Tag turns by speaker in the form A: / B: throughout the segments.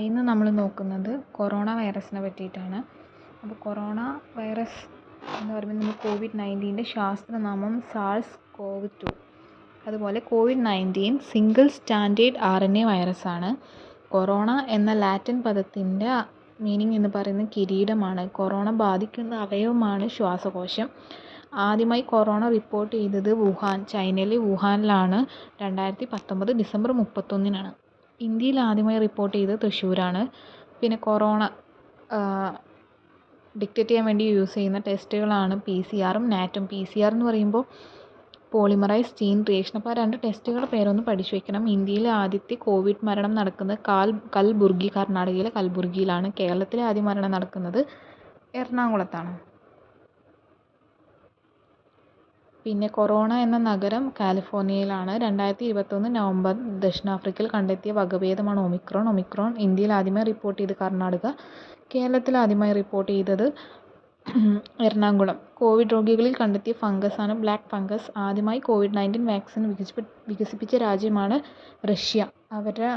A: ഇന്ന് നമ്മൾ നോക്കുന്നത് കൊറോണ വൈറസിനെ പറ്റിയിട്ടാണ്. അപ്പോൾ കൊറോണ വൈറസ് എന്ന് പറയുമ്പോൾ നമ്മൾ COVID-19 ശാസ്ത്രനാമം SARS-CoV-2. അതുപോലെ COVID-19 സിംഗിൾ സ്റ്റാൻഡേർഡ് RNA വൈറസാണ്. കൊറോണ എന്ന ലാറ്റിൻ പദത്തിൻ്റെ മീനിങ് എന്ന് പറയുന്നത് കിരീടമാണ്. കൊറോണ ബാധിക്കുന്ന അവയവമാണ് ശ്വാസകോശം. ആദ്യമായി കൊറോണ റിപ്പോർട്ട് ചെയ്തത് ചൈനയിലെ വുഹാനിലാണ് 2019 ഡിസംബർ 31-നാണ്. ഇന്ത്യയിൽ ആദ്യമായി റിപ്പോർട്ട് ചെയ്തത് തൃശ്ശൂരാണ്. പിന്നെ കൊറോണ ഡിറ്റക്റ്റ് ചെയ്യാൻ വേണ്ടി യൂസ് ചെയ്യുന്ന ടെസ്റ്റുകളാണ് PCR ഉം നാറ്റും. PCR എന്ന് പറയുമ്പോൾ പോളിമറൈസ് ചെയിൻ റിയാക്ഷൻ. അപ്പോൾ ആ രണ്ട് ടെസ്റ്റുകളുടെ പേരൊന്ന് പഠിച്ചു വെക്കണം. ഇന്ത്യയിലെ ആദ്യത്തെ കോവിഡ് മരണം നടക്കുന്നത് കൽബുർഗി, കർണാടകയിലെ കൽബുർഗിയിലാണ്. കേരളത്തിലെ ആദ്യ മരണം നടക്കുന്നത് എറണാകുളത്താണ്. പിന്നെ കൊറോണ എന്ന നഗരം കാലിഫോർണിയയിലാണ്. 2021 നവംബർ ദക്ഷിണാഫ്രിക്കയിൽ കണ്ടെത്തിയ വകഭേദമാണ് ഒമിക്രോൺ. ഇന്ത്യയിൽ ആദ്യമായി റിപ്പോർട്ട് ചെയ്തത് കർണാടക. കേരളത്തിൽ ആദ്യമായി റിപ്പോർട്ട് ചെയ്തത് എറണാകുളം. കോവിഡ് രോഗികളിൽ കണ്ടെത്തിയ ഫംഗസാണ് ബ്ലാക്ക് ഫംഗസ്. ആദ്യമായി COVID-19 വാക്സിൻ വികസിപ്പിച്ച രാജ്യമാണ് റഷ്യ. അവരുടെ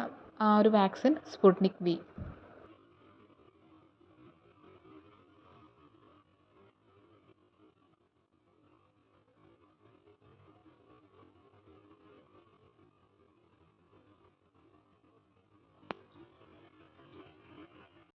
A: ആ ഒരു വാക്സിൻ സ്പുട്നിക് V.